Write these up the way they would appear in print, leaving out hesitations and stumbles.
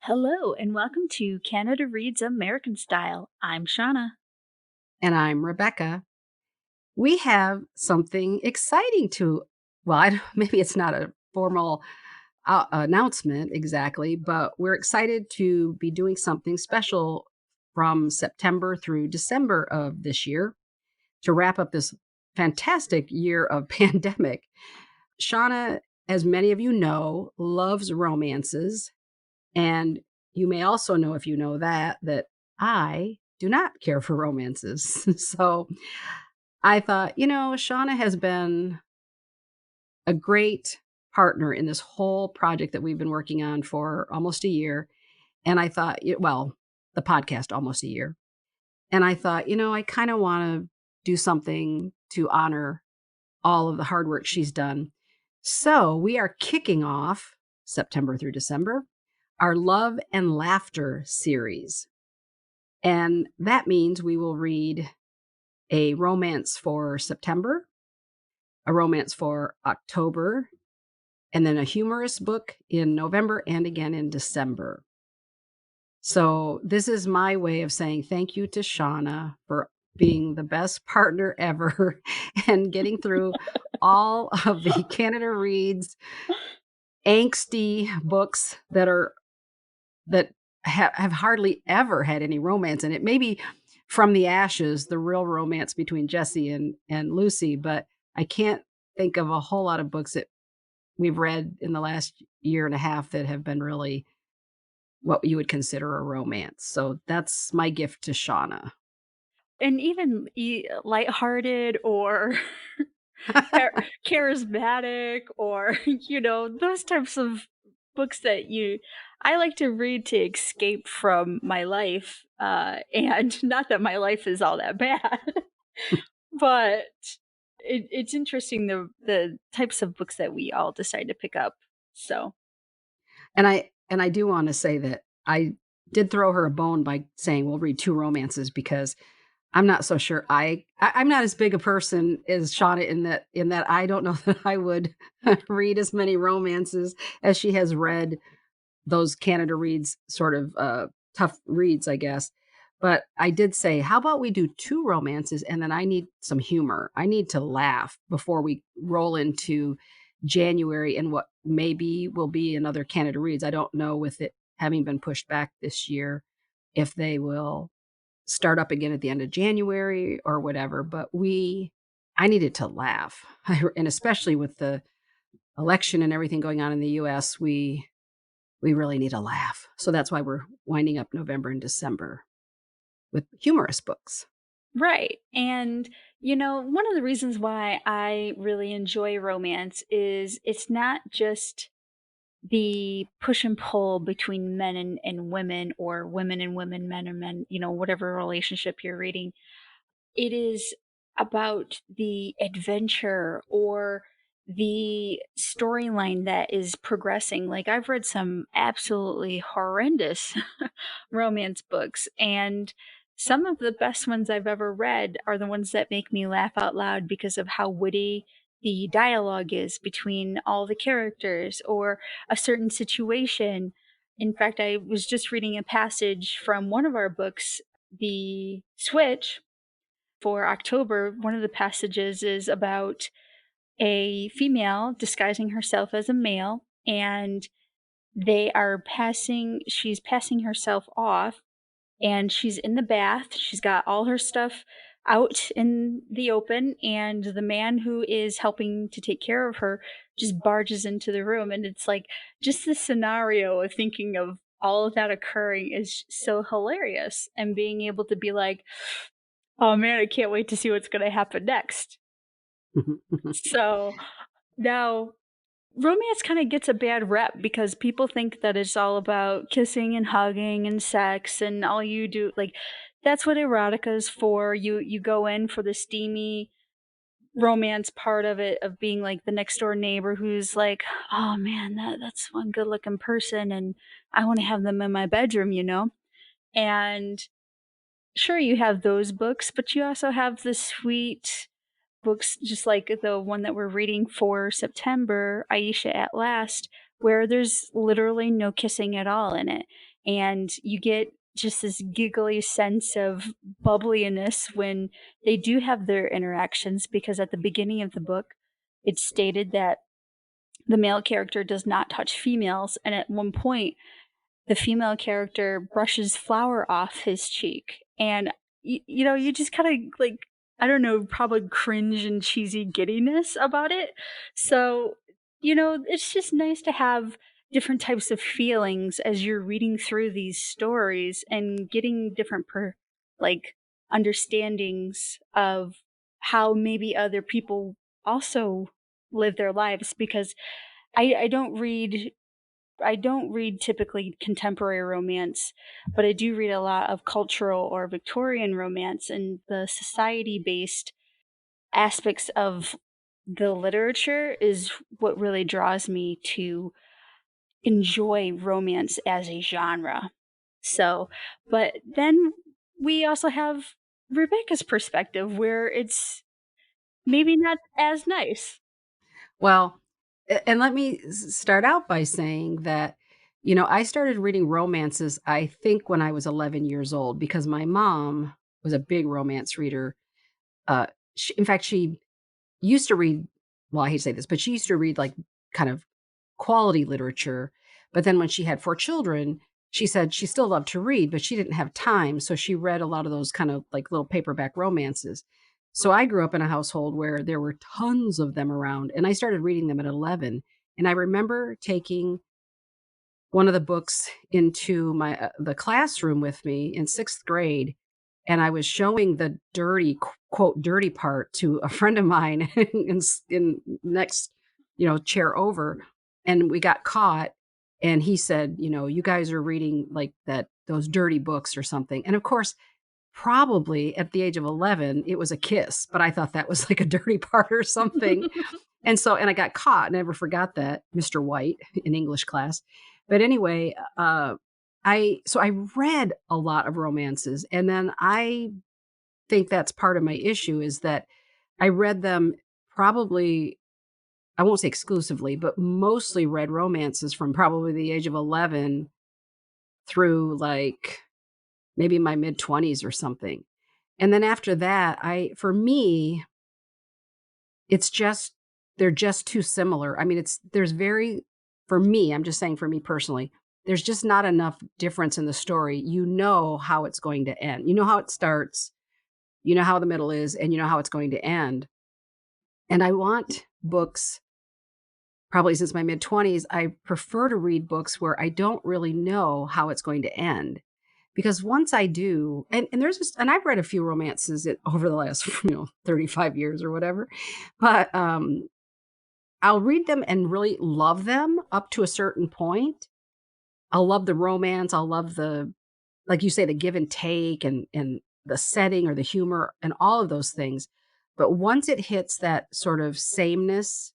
Hello, and welcome to Canada Reads American Style. I'm Shauna. And I'm Rebecca. We have something exciting to, well, maybe it's not a formal announcement exactly, but we're excited to be doing something special from September through December of this year to wrap up this fantastic year of pandemic. Shauna, as many of you know, loves romances. And you may also know, if you know that I do not care for romances. So I thought, Shauna has been a great partner in this whole project that we've been working on for almost a year. And I thought, well, the podcast almost a year. And I thought, I kind of want to do something to honor all of the hard work she's done. So we are kicking off September through December our Love and Laughter series. And that means we will read a romance for September, a romance for October, and then a humorous book in November and again in December. So this is my way of saying thank you to Shauna for being the best partner ever and getting through all of the Canada Reads angsty books that have hardly ever had any romance in it. Maybe From the Ashes, the real romance between Jesse and Lucy, but I can't think of a whole lot of books that we've read in the last year and a half that have been really what you would consider a romance. So that's my gift to Shauna. And even lighthearted or char- charismatic or, those types of books that I like to read to escape from my life. And not that my life is all that bad, but it's interesting the types of books that we all decide to pick up. So, And I do want to say that I did throw her a bone by saying we'll read two romances because I'm not so sure. I'm not as big a person as Shauna in that I don't know that I would read as many romances as she has read those Canada Reads sort of tough reads, I guess. But I did say, how about we do two romances and then I need some humor. I need to laugh before we roll into January and what maybe will be another Canada Reads. I don't know with it having been pushed back this year if they will start up again at the end of January or whatever, but I needed to laugh. And especially with the election and everything going on in the US, we really need a laugh. So that's why we're winding up November and December with humorous books. right. And, one of the reasons why I really enjoy romance is it's not just the push and pull between men and women, or women and women, men and men, whatever relationship you're reading. It is about the adventure or the storyline that is progressing. Like, I've read some absolutely horrendous romance books, and some of the best ones I've ever read are the ones that make me laugh out loud because of how witty the dialogue is between all the characters or a certain situation. In fact, I was just reading a passage from one of our books, The Switch, for October. One of the passages is about a female disguising herself as a male, and she's passing herself off, and she's in the bath. She's got all her stuff out in the open, and the man who is helping to take care of her just barges into the room. And it's like, just the scenario of thinking of all of that occurring is so hilarious, and being able to be like, oh man, I can't wait to see what's going to happen next. So now romance kind of gets a bad rep because people think that it's all about kissing and hugging and sex, and all you do, like, that's what erotica is for. You go in for the steamy romance part of it, of being like the next door neighbor who's like, oh man, that's one good looking person, and I want to have them in my bedroom. And sure, you have those books, but you also have the sweet books, just like the one that we're reading for September, Ayesha at Last, where there's literally no kissing at all in it. and you get just this giggly sense of bubbliness when they do have their interactions, because at the beginning of the book, it's stated that the male character does not touch females, and at one point, the female character brushes flour off his cheek, and you know, you just kind of like, I don't know, probably cringe and cheesy giddiness about it. So, you know, it's just nice to have different types of feelings as you're reading through these stories and getting different like understandings of how maybe other people also live their lives, because I don't read, I don't read typically contemporary romance, but I do read a lot of cultural or Victorian romance, and the society based aspects of the literature is what really draws me to enjoy romance as a genre. So, but then we also have Rebecca's perspective where it's maybe not as nice. Well, and let me start out by saying that, I started reading romances, I think, when I was 11 years old because my mom was a big romance reader. Uh, in fact, she used to read, well, I hate to say this, but she used to read like kind of quality literature. But then when she had 4 children, she said she still loved to read, but she didn't have time. So she read a lot of those kind of like little paperback romances. So I grew up in a household where there were tons of them around, and I started reading them at 11. And I remember taking one of the books into the classroom with me in 6th grade, and I was showing the dirty, quote, "dirty" part to a friend of mine in next, chair over, and we got caught, and he said, "You guys are reading, like, those dirty books or something," and of course, probably at the age of 11, it was a kiss, but I thought that was like a dirty part or something, and I got caught, never forgot that, Mr. White in English class. But anyway, I read a lot of romances, and then I think that's part of my issue is that I read them probably, I won't say exclusively, but mostly read romances from probably the age of 11 through, like, maybe my mid-20s or something. And then after that, I for me, it's just they're just too similar. I mean, there's very for me, I'm just saying for me personally, there's just not enough difference in the story. You know how it's going to end. You know how it starts, you know how the middle is, and you know how it's going to end. And I want books, probably since my mid-20s, I prefer to read books where I don't really know how it's going to end. Because once I do, and there's just, and I've read a few romances over the last, 35 years or whatever, but I'll read them and really love them up to a certain point. I'll love the romance. I'll love like you say, the give and take and the setting or the humor and all of those things. But once it hits that sort of sameness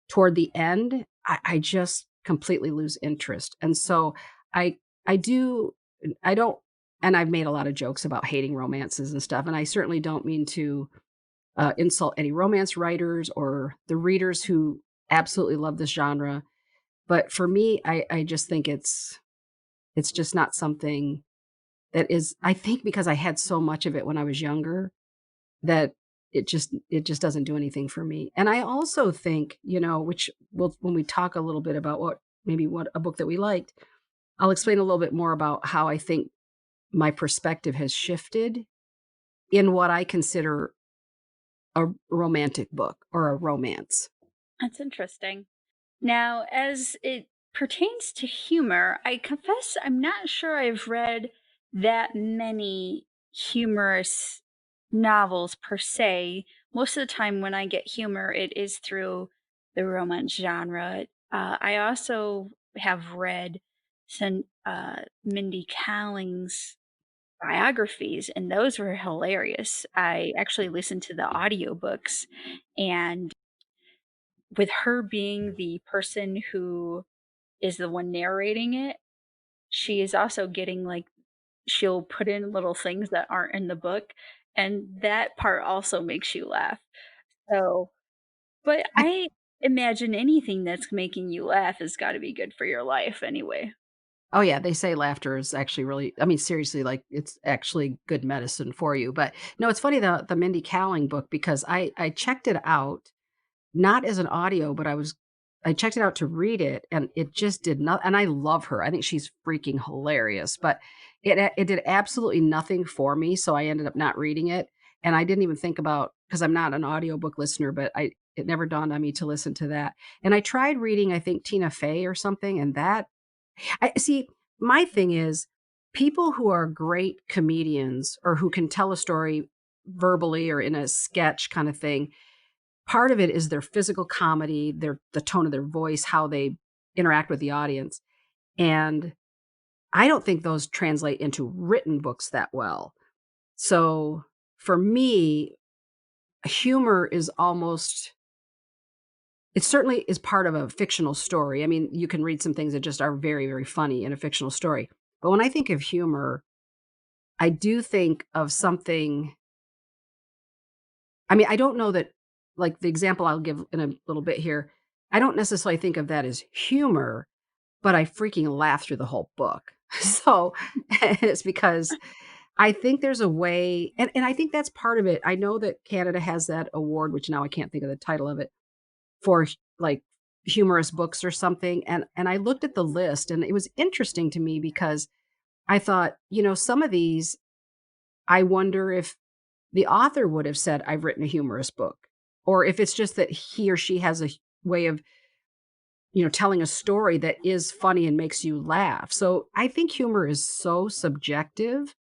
toward the end, I just completely lose interest. And so I I do I don't, and I've made a lot of jokes about hating romances and stuff. And I certainly don't mean to insult any romance writers or the readers who absolutely love this genre. But for me, I just think it's just not something that is, I think because I had so much of it when I was younger that it just doesn't do anything for me. And I also think, which will when we talk a little bit about what a book that we liked, I'll explain a little bit more about how I think my perspective has shifted in what I consider a romantic book or a romance. That's interesting. Now, as it pertains to humor, I confess I'm not sure I've read that many humorous novels per se. Most of the time, when I get humor, it is through the romance genre. I also have read some Mindy Kaling's biographies, and those were hilarious. I actually listened to the audiobooks, and with her being the person who is the one narrating it, she is also getting like, she'll put in little things that aren't in the book, and that part also makes you laugh. So, but I I imagine anything that's making you laugh has got to be good for your life anyway. Oh, yeah, they say laughter is actually really I mean, seriously, like, it's actually good medicine for you, but no, it's funny the Mindy Kaling book because I checked it out, not as an audio, but I checked it out to read it, and it just did not and I love her, I think she's freaking hilarious, but it did absolutely nothing for me, so I ended up not reading it, and I didn't even think about because 'cause I'm not an audiobook listener, but I it never dawned on me to listen to that, and I tried reading, I think, Tina Fey or something, and that I see, my thing is people who are great comedians or who can tell a story verbally or in a sketch kind of thing, part of it is their physical comedy, the tone of their voice, how they interact with the audience. And I don't think those translate into written books that well. So for me, humor is almost it certainly is part of a fictional story. I mean, you can read some things that just are very, very funny in a fictional story. But when I think of humor, I do think of something I mean, I don't know that like the example I'll give in a little bit here, I don't necessarily think of that as humor, but I freaking laugh through the whole book. So, it's because I think there's a way and I think that's part of it. I know that Canada has that award, which now I can't think of the title of it, for like humorous books or something. And I looked at the list and it was interesting to me because I thought, some of these, I wonder if the author would have said, I've written a humorous book, or if it's just that he or she has a way of, telling a story that is funny and makes you laugh. So I think humor is so subjective.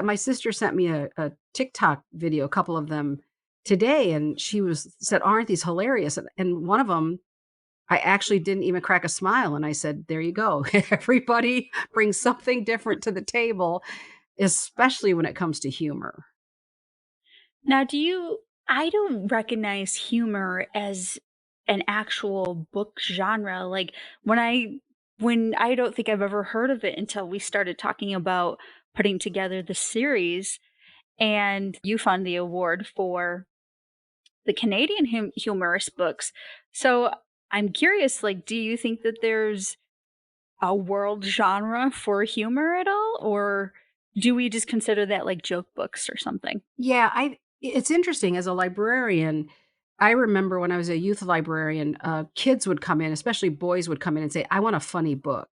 My sister sent me a TikTok video, a couple of them today, and she was said, "Aren't these hilarious?" And one of them, I actually didn't even crack a smile, and I said, "There you go. Everybody brings something different to the table, especially when it comes to humor." Now, I don't recognize humor as an actual book genre. Like when I don't think I've ever heard of it until we started talking about putting together the series and you found the award for the Canadian humorous books. So I'm curious, like, do you think that there's a world genre for humor at all? Or do we just consider that like joke books or something? Yeah, it's interesting as a librarian, I remember when I was a youth librarian, kids would come in, especially boys would come in and say, "I want a funny book."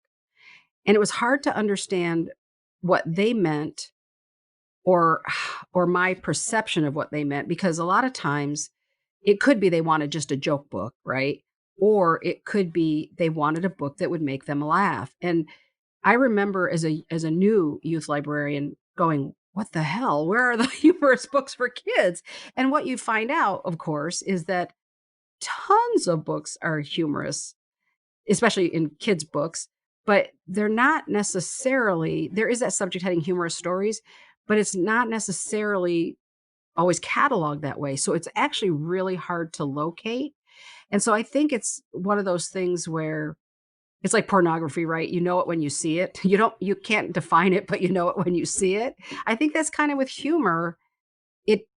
And it was hard to understand what they meant or or my perception of what they meant because a lot of times it could be they wanted just a joke book, right? Or it could be they wanted a book that would make them laugh. And I remember as a new youth librarian going, "What the hell? Where are the humorous books for kids?" And what you find out, of course, is that tons of books are humorous, especially in kids' books, but they're not necessarily there is that subject heading humorous stories, but it's not necessarily always cataloged that way. So it's actually really hard to locate. And so I think it's one of those things where it's like pornography, right? You know it when you see it. You can't define it, but you know it when you see it. I think that's kind of with humor. It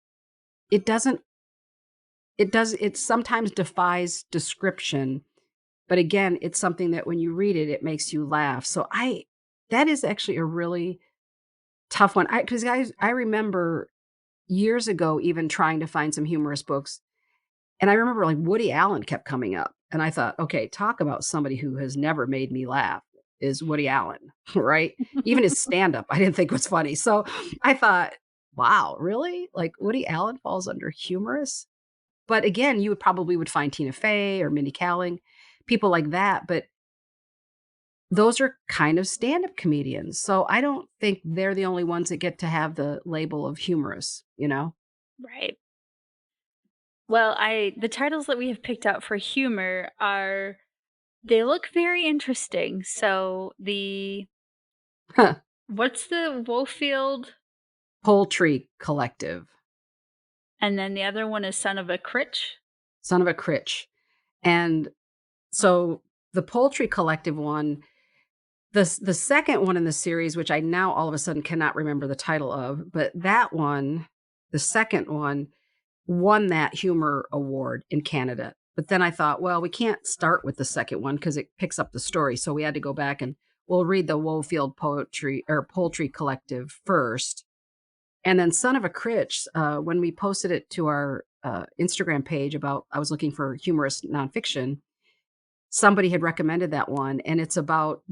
it doesn't it sometimes defies description, but again, it's something that when you read it, it makes you laugh. So I that is actually a really tough one. Because guys, I remember years ago even trying to find some humorous books. And I remember like Woody Allen kept coming up. And I thought, okay, talk about somebody who has never made me laugh is Woody Allen, right? Even his stand up, I didn't think was funny. So I thought, wow, really? Like Woody Allen falls under humorous? But again, you would probably would find Tina Fey or Mindy Kaling, people like that. But those are kind of stand up comedians. So I don't think they're the only ones that get to have the label of humorous, you know? Right. Well, I the titles that we have picked out for humor are they look very interesting. So the what's the Woefield? Poultry Collective, And then the other one is Son of a Critch. son of a Critch. And so the Poultry Collective one, the second one in the series, which I now all of a sudden cannot remember the title of, but that one, the second one, won that humor award in Canada. But then I thought, well, we can't start with the second one because it picks up the story. So we had to go back and we'll read the Woefield Poultry Collective first. And then Son of a Critch, when we posted it to our Instagram page about, I was looking for humorous nonfiction, somebody had recommended that one. And it's about,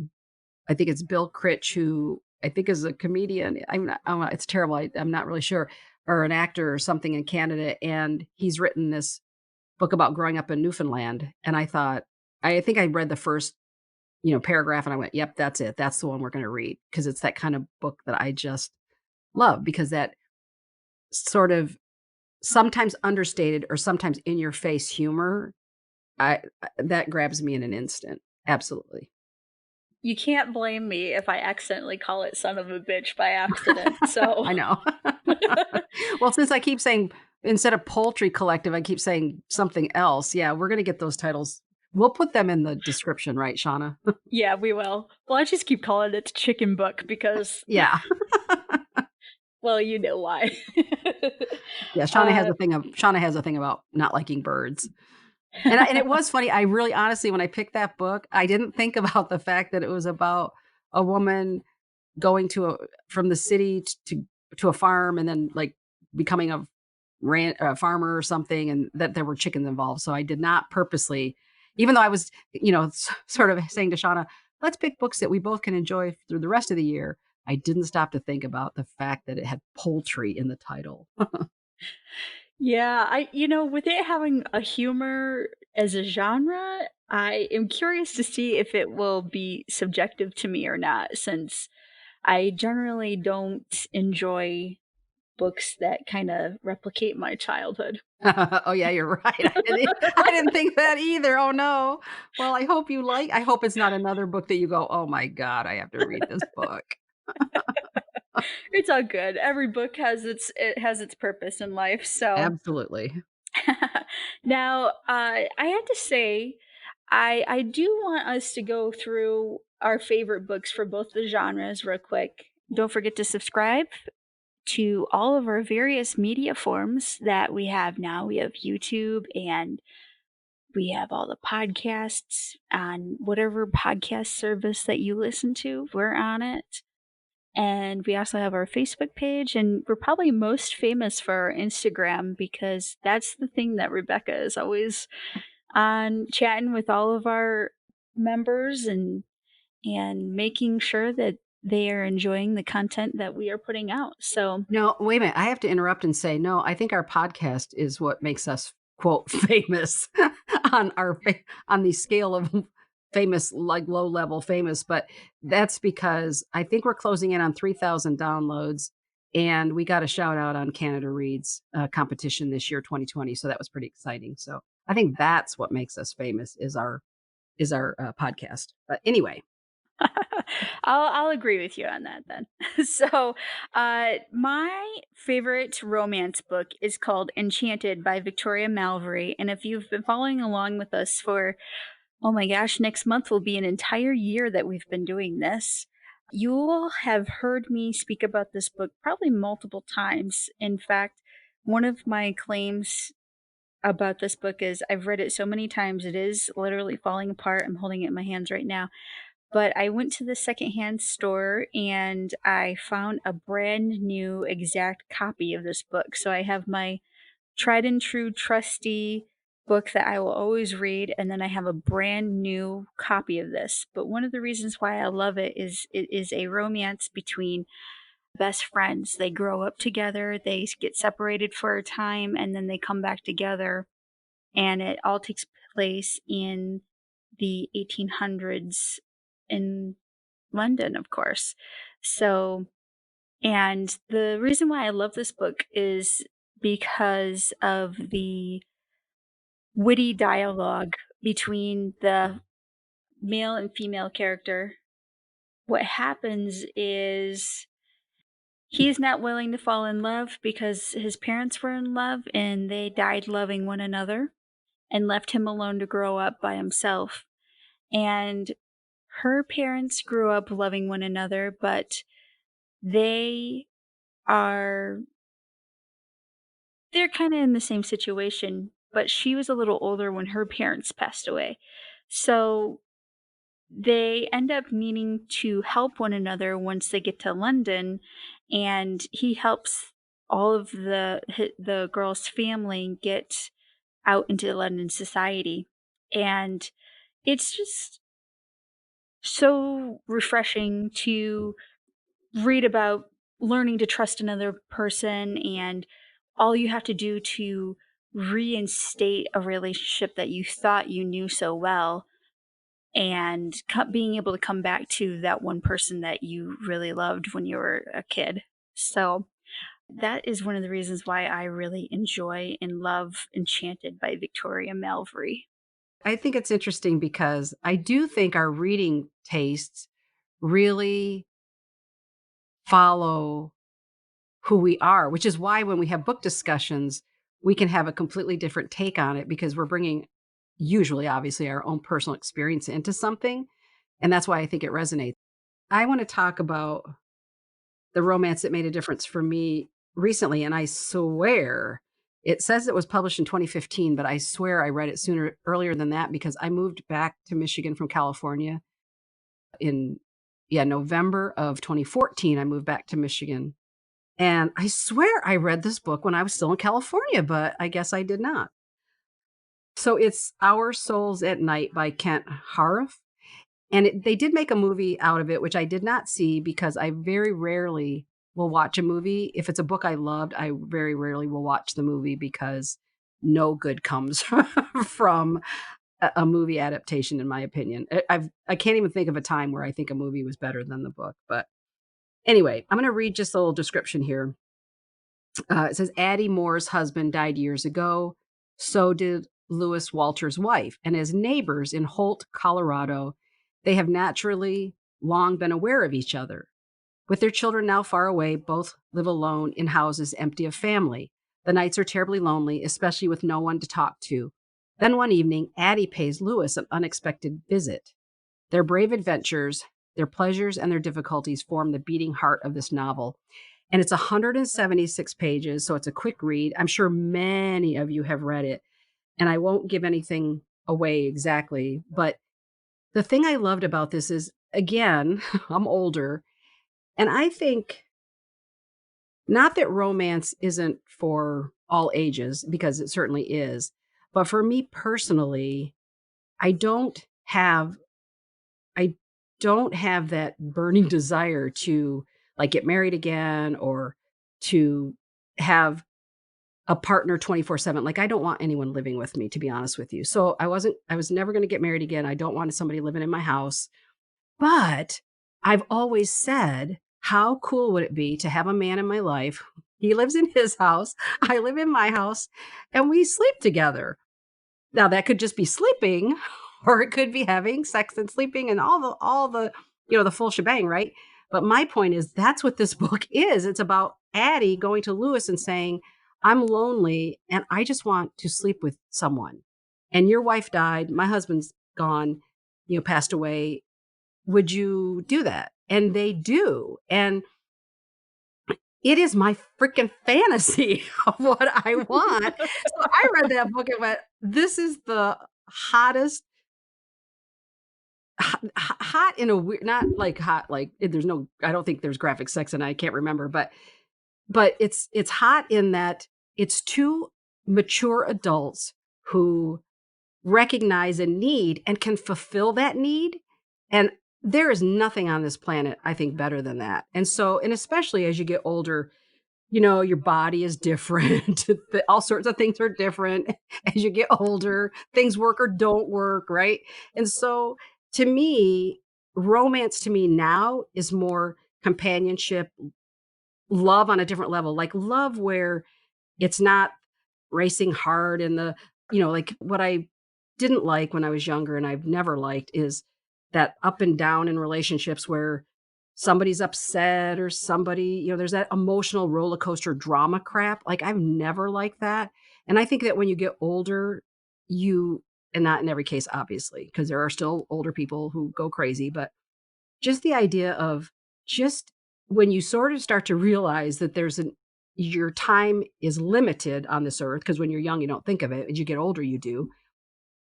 I think it's Bill Critch, who I think is a comedian. It's terrible. I'm not really sure, or an actor or something in Canada. And he's written this book about growing up in Newfoundland. And I think I read the first, paragraph and I went, yep, that's it. That's the one we're going to read. Cause it's that kind of book that I just love, because that sort of sometimes understated or sometimes in your face humor, that grabs me in an instant. Absolutely. You can't blame me if I accidentally call it son of a bitch by accident. So I know. Well, since I keep saying, instead of Poultry Collective, I keep saying something else. Yeah, we're going to get those titles. We'll put them in the description, right, Shauna? yeah, we will. Well, I just keep calling it the chicken book because, Yeah. well, you know why. Yeah, uh, Shauna has a thing about not liking birds. And it was funny. I really honestly, when I picked that book, I didn't think about the fact that it was about a woman going from the city to a farm, and then like becoming a farmer or something, and that there were chickens involved. So I did not purposely, even though I was, sort of saying to Shauna, let's pick books that we both can enjoy through the rest of the year. I didn't stop to think about the fact that it had poultry in the title. yeah, with it having a humor as a genre, I am curious to see if it will be subjective to me or not, since I generally don't enjoy books that kind of replicate my childhood. Oh yeah, you're right. I didn't think that either. Oh no. Well, I hope it's not another book that you go, "Oh my god, I have to read this book." It's all good. Every book has its purpose in life. So Absolutely. now, I had to say, I do want us to go through our favorite books for both the genres real quick. Don't forget to subscribe to all of our various media forms that we have now. We have YouTube, and we have all the podcasts on whatever podcast service that you listen to. We're on it. And we also have our Facebook page, and we're probably most famous for our Instagram because that's the thing that Rebecca is always on, chatting with all of our members and making sure that they are enjoying the content that we are putting out. So No, wait a minute. I have to interrupt and say, no, I think our podcast is what makes us quote famous on the scale of famous, like low level famous. But that's because I think we're closing in on 3,000 downloads, and we got a shout out on Canada Reads competition this year, 2020. So that was pretty exciting. So I think that's what makes us famous is our podcast. But anyway, I'll agree with you on that then. So, my favorite romance book is called Enchanted by Victoria Malvery, and if you've been following along with us for, oh my gosh, next month will be an entire year that we've been doing this. You will have heard me speak about this book probably multiple times. In fact, one of my claims about this book is I've read it so many times it is literally falling apart. I'm holding it in my hands right now. But I went to the secondhand store and I found a brand new exact copy of this book. So I have my tried and true trusty book that I will always read, and then I have a brand new copy of this. But one of the reasons why I love it is a romance between best friends. They grow up together, they get separated for a time, and then they come back together, and it all takes place in the 1800s in London, of course. So, and the reason why I love this book is because of the witty dialogue between the male and female character. What happens is he's not willing to fall in love because his parents were in love and they died loving one another and left him alone to grow up by himself. And her parents grew up loving one another, but they are they're kind of in the same situation, but she was a little older when her parents passed away. So they end up needing to help one another once they get to London, and he helps all of the girl's family get out into London society. And it's just so refreshing to read about learning to trust another person, and all you have to do to reinstate a relationship that you thought you knew so well, and being able to come back to that one person that you really loved when you were a kid. So that is one of the reasons why I really enjoy and love Enchanted by Victoria Malvery. I think it's interesting because I do think our reading tastes really follow who we are, which is why when we have book discussions, we can have a completely different take on it because we're bringing usually, obviously, our own personal experience into something. And that's why I think it resonates. I want to talk about the romance that made a difference for me recently. And I swear it says it was published in 2015, but I swear I read it earlier than that because I moved back to Michigan from California in, yeah, November of 2014. I moved back to Michigan. And I swear I read this book when I was still in California, but I guess I did not. So it's Our Souls at Night by Kent Haruf. And they did make a movie out of it, which I did not see because I very rarely will watch a movie. If it's a book I loved, I very rarely will watch the movie because no good comes from a movie adaptation, in my opinion. I can't even think of a time where I think a movie was better than the book. But anyway, I'm going to read just a little description here. It says Addie Moore's husband died years ago. So did Lewis Walter's wife. And as neighbors in Holt, Colorado, they have naturally long been aware of each other. With their children now far away, both live alone in houses empty of family. The nights are terribly lonely, especially with no one to talk to. Then one evening, Addie pays Lewis an unexpected visit. Their brave adventures, their pleasures, and their difficulties form the beating heart of this novel. And it's 176 pages, so it's a quick read. I'm sure many of you have read it, and I won't give anything away exactly. But the thing I loved about this is, again, I'm older, and I think not that romance isn't for all ages, because it certainly is. But for me personally, I don't have I don't have that burning desire to like get married again or to have a partner 24/7. Like I don't want anyone living with me, to be honest with you. So I was never going to get married again. I don't want somebody living in my house. But I've always said, how cool would it be to have a man in my life? He lives in his house, I live in my house, and we sleep together. Now that could just be sleeping, or it could be having sex and sleeping and all the the full shebang, right? But my point is that's what this book is. It's about Addie going to Lewis and saying, "I'm lonely and I just want to sleep with someone. And your wife died, my husband's gone, passed away. Would you do that?" And they do. And it is my freaking fantasy of what I want. So I read that book and went, this is the hottest, hot in a weird, not like hot, like there's no, I don't think there's graphic sex and I can't remember, but it's hot in that it's two mature adults who recognize a need and can fulfill that need. And there is nothing on this planet, I think, better than that. And so, and especially as you get older, your body is different. All sorts of things are different as you get older. Things work or don't work, right? And so, to me, romance to me now is more companionship, love on a different level, like love where it's not racing hard in the, like what I didn't like when I was younger and I've never liked is that up and down in relationships where somebody's upset or somebody, there's that emotional roller coaster drama crap. Like I've never liked that. And I think that when you get older, and not in every case, obviously, because there are still older people who go crazy, but just the idea of just when you sort of start to realize that your time is limited on this earth, because when you're young, you don't think of it. As you get older, you do.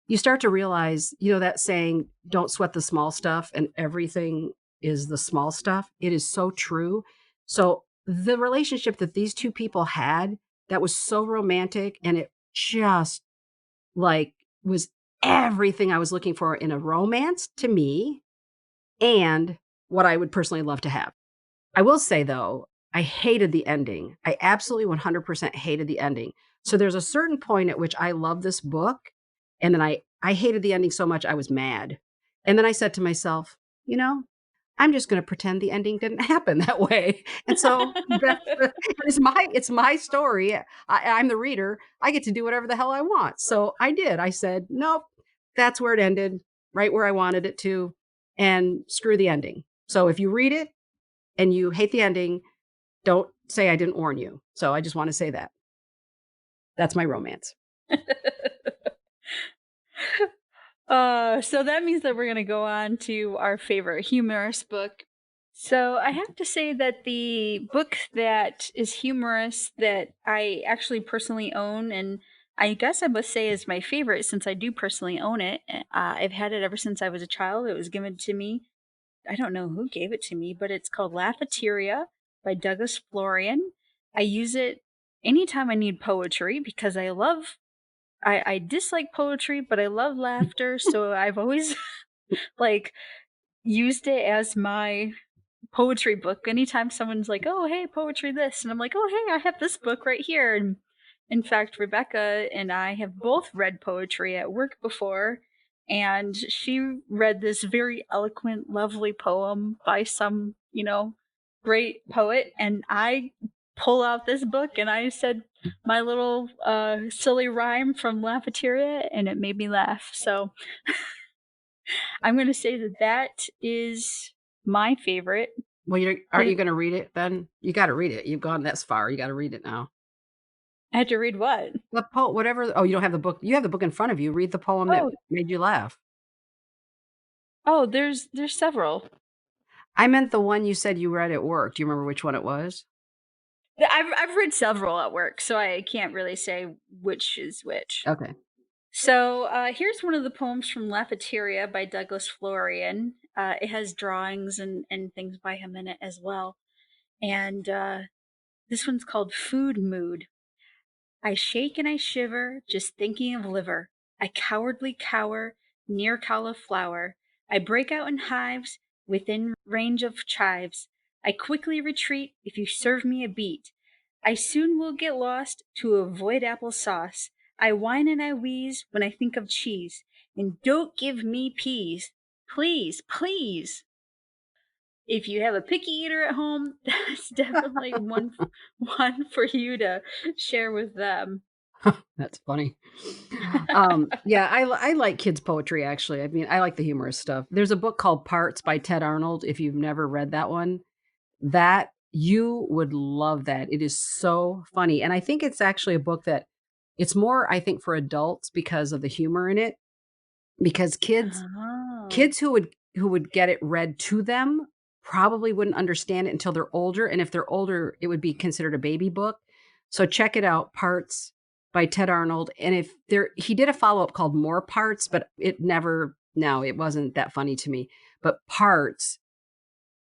you start to realize, that saying, don't sweat the small stuff and everything is the small stuff. It is so true. So the relationship that these two people had that was so romantic and it just like was everything I was looking for in a romance to me and what I would personally love to have. I will say though, I hated the ending. I absolutely 100% hated the ending. So there's a certain point at which I love this book, and then I hated the ending so much I was mad. And then I said to myself, I'm just going to pretend the ending didn't happen that way. And so it's my story. I'm the reader. I get to do whatever the hell I want. So I did. I said, nope, that's where it ended, right where I wanted it to, and screw the ending. So if you read it and you hate the ending, don't say I didn't warn you. So I just want to say that. That's my romance. So that means that we're gonna go on to our favorite humorous book. So I have to say that the book that is humorous that I actually personally own, and I guess I must say is my favorite since I do personally own it. I've had it ever since I was a child. It was given to me. I don't know who gave it to me, but it's called Laughateria by Douglas Florian. I use it anytime I need poetry because I dislike poetry, but I love laughter, so I've always like used it as my poetry book. Anytime someone's like, "Oh, hey, poetry this." And I'm like, "Oh, hey, I have this book right here." And in fact, Rebecca and I have both read poetry at work before, and she read this very eloquent, lovely poem by some, great poet, and I pull out this book and I said my little silly rhyme from Laughateria, and it made me laugh. So I'm going to say that that is my favorite. Well, aren't Is, you going to read it then? You got to read it. You've gone this far. You got to read it now. I had to read what? The poem, whatever. Oh, you don't have the book. You have the book in front of you. Read the poem that Oh, made you laugh. oh, there's several. I meant the one you said you read at work. Do you remember which one it was? I've read several at work, so I can't really say which is which. Okay. So here's one of the poems from Laughateria by Douglas Florian. It has drawings and things by him in it as well. And this one's called Food Mood. I shake and I shiver, just thinking of liver. I cowardly cower near cauliflower. I break out in hives within range of chives. I quickly retreat if you serve me a beet. I soon will get lost to avoid apple sauce. I whine and I wheeze when I think of cheese. And don't give me peas. Please, please. If you have a picky eater at home, that's definitely one for you to share with them. That's funny. Yeah, I like kids' poetry, actually. I mean, I like the humorous stuff. There's a book called Parts by Tedd Arnold. If you've never read that one, that you would love that. It is so funny. And I think it's actually a book that it's more, I think, for adults because of the humor in it. Because Oh. kids who would get it read to them probably wouldn't understand it until they're older, and if they're older, it would be considered a baby book. So check it out, Parts by Tedd Arnold, and if there he did a follow-up called More Parts, but it never no, it wasn't that funny to me. But Parts,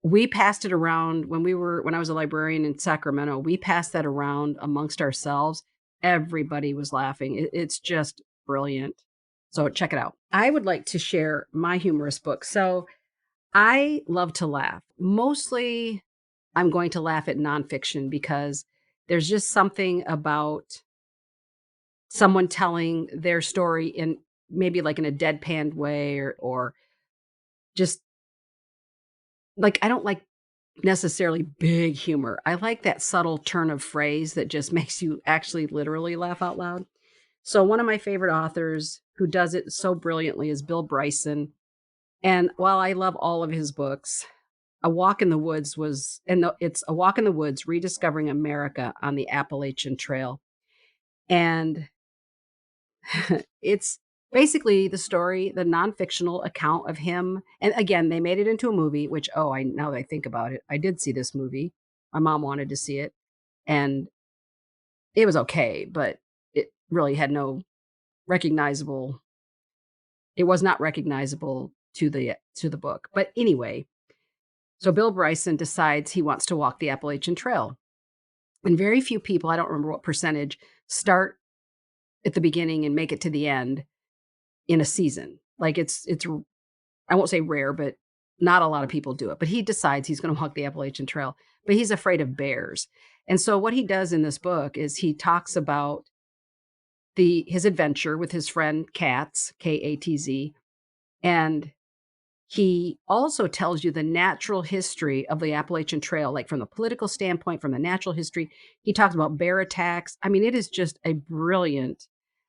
we passed it around when I was a librarian in Sacramento, we passed that around amongst ourselves. Everybody was laughing. It's just brilliant. So check it out. I would like to share my humorous book. So I love to laugh. Mostly I'm going to laugh at nonfiction because there's just something about someone telling their story in maybe like in a deadpan way or just like I don't like necessarily big humor. I like that subtle turn of phrase that just makes you actually literally laugh out loud. So one of my favorite authors who does it so brilliantly is Bill Bryson. And while I love all of his books, A Walk in the Woods was it's A Walk in the Woods Rediscovering America on the Appalachian Trail. And it's basically the story, the non-fictional account of him. And again, they made it into a movie, which, oh, I now that I think about it, I did see this movie. My mom wanted to see it, and it was okay, but it really had no recognizable. it was not recognizable to the book. But anyway, so Bill Bryson decides he wants to walk the Appalachian Trail. And very few people, I don't remember what percentage, start at the beginning and make it to the end in a season. Like it's I won't say rare, but not a lot of people do it. But he decides he's going to walk the Appalachian Trail, but he's afraid of bears. And so what he does in this book is he talks about his adventure with his friend Katz, Katz, and he also tells you the natural history of the Appalachian Trail, like from the political standpoint, from the natural history. He talks about bear attacks. I mean, it is just a brilliant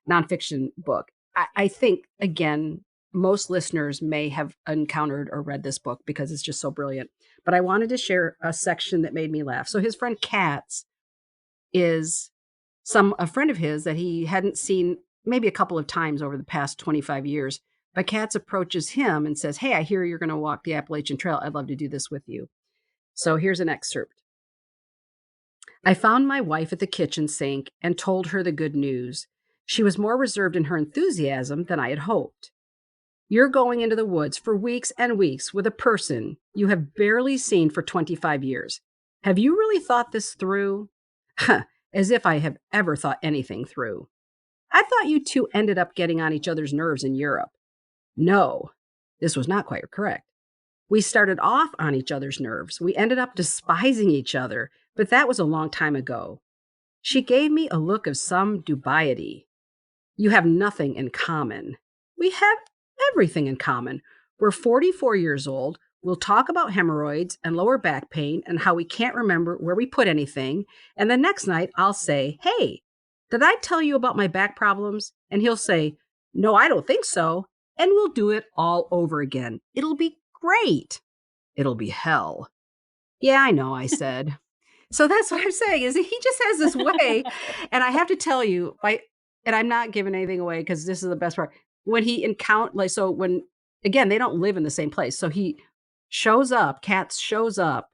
nonfiction book. I think, again, most listeners may have encountered or read this book because it's just so brilliant. But I wanted to share a section that made me laugh. So his friend Katz is a friend of his that he hadn't seen maybe a couple of times over the past 25 years. But Katz approaches him and says, "Hey, I hear you're going to walk the Appalachian Trail. I'd love to do this with you." So here's an excerpt. "I found my wife at the kitchen sink and told her the good news. She was more reserved in her enthusiasm than I had hoped. You're going into the woods for weeks and weeks with a person you have barely seen for 25 years. Have you really thought this through?" As if I have ever thought anything through. "I thought you two ended up getting on each other's nerves in Europe." No, this was not quite correct. "We started off on each other's nerves. We ended up despising each other, but that was a long time ago." She gave me a look of some dubiety. "You have nothing in common." "We have everything in common. We're 44 years old. We'll talk about hemorrhoids and lower back pain and how we can't remember where we put anything. And the next night I'll say, 'Hey, did I tell you about my back problems?' And he'll say, 'No, I don't think so.' And we'll do it all over again. It'll be great." "It'll be hell." "Yeah, I know," I said. So that's what I'm saying is he just has this way. And I have to tell you, and I'm not giving anything away because this is the best part. When he when, again, they don't live in the same place. So Katz shows up,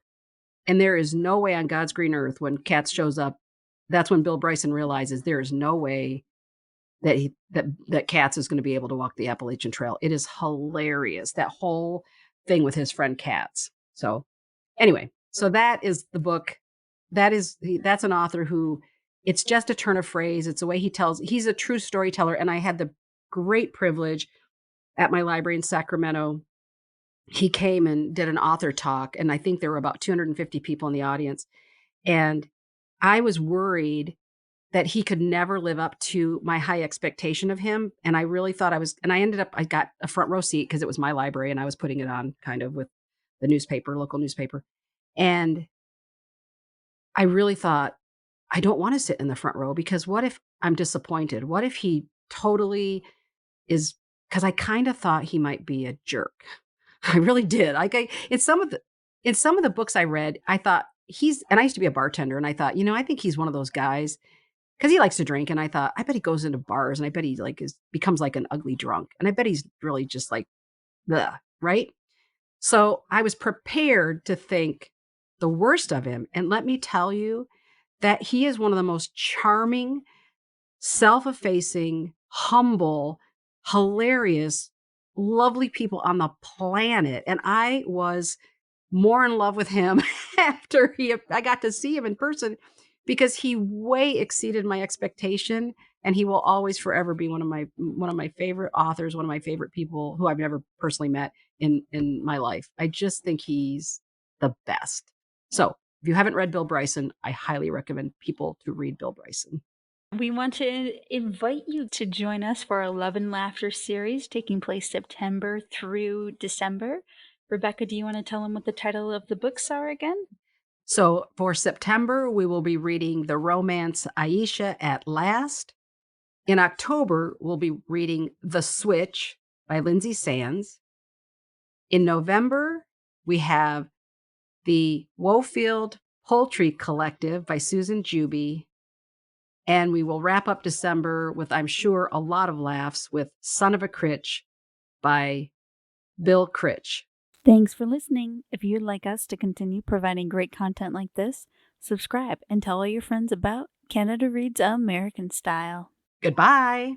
and there is no way on God's green earth when Katz shows up, that's when Bill Bryson realizes there is no way that Katz is going to be able to walk the Appalachian Trail. It is hilarious, that whole thing with his friend Katz. So anyway, so that is the book. That's an author who, it's just a turn of phrase. It's the way he tells. He's a true storyteller. And I had the great privilege at my library in Sacramento. He came and did an author talk, and I think there were about 250 people in the audience. And I was worried that he could never live up to my high expectation of him. And I really thought I got a front row seat because it was my library and I was putting it on kind of with the local newspaper. And I really thought, I don't want to sit in the front row because what if I'm disappointed? What if he totally is, because I kind of thought he might be a jerk. I really did. In some of the books I read, I thought and I used to be a bartender, and I thought, I think he's one of those guys because he likes to drink. And I thought, I bet he goes into bars, and I bet he becomes like an ugly drunk. And I bet he's really just like, bleh, right? So I was prepared to think the worst of him. And let me tell you that he is one of the most charming, self-effacing, humble, hilarious, lovely people on the planet. And I was more in love with him after I got to see him in person because he way exceeded my expectation. And he will always forever be one of my favorite authors, one of my favorite people who I've never personally met in my life. I just think he's the best. So if you haven't read Bill Bryson, I highly recommend people to read Bill Bryson. We want to invite you to join us for our Love and Laughter series taking place September through December. Rebecca, do you want to tell them what the title of the books are again? So for September, we will be reading the romance Ayesha at Last. In October, we'll be reading The Switch by Lynsay Sands. In November, we have the Woefield Poultry Collective by Susan Juby. And we will wrap up December with, I'm sure, a lot of laughs with Son of a Critch by Bill Critch. Thanks for listening. If you'd like us to continue providing great content like this, subscribe and tell all your friends about Canada Reads American Style. Goodbye.